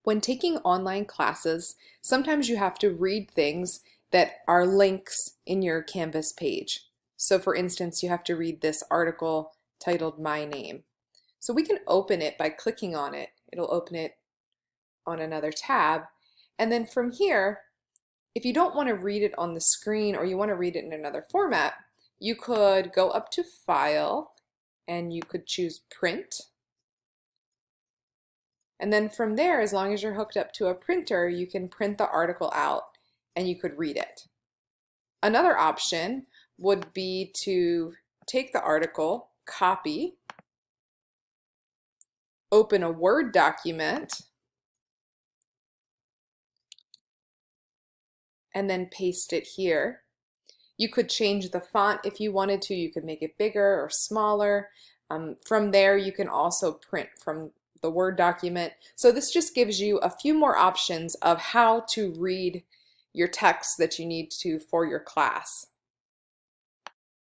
When taking online classes, sometimes you have to read things that are links in your Canvas page. So for instance, you have to read this article titled My Name. So we can open it by clicking on it. It'll open it on another tab. And then from here, if you don't want to read it on the screen or you want to read it in another format, you could go up to File and you could choose Print. And then from there, as long as you're hooked up to a printer, you can print the article out and you could read it. Another option would be to take the article, copy, open a Word document, and then paste it here. You could change the font if you wanted to. You could make it bigger or smaller. From there, you can also print from the Word document. So this just gives you a few more options of how to read your text that you need to for your class.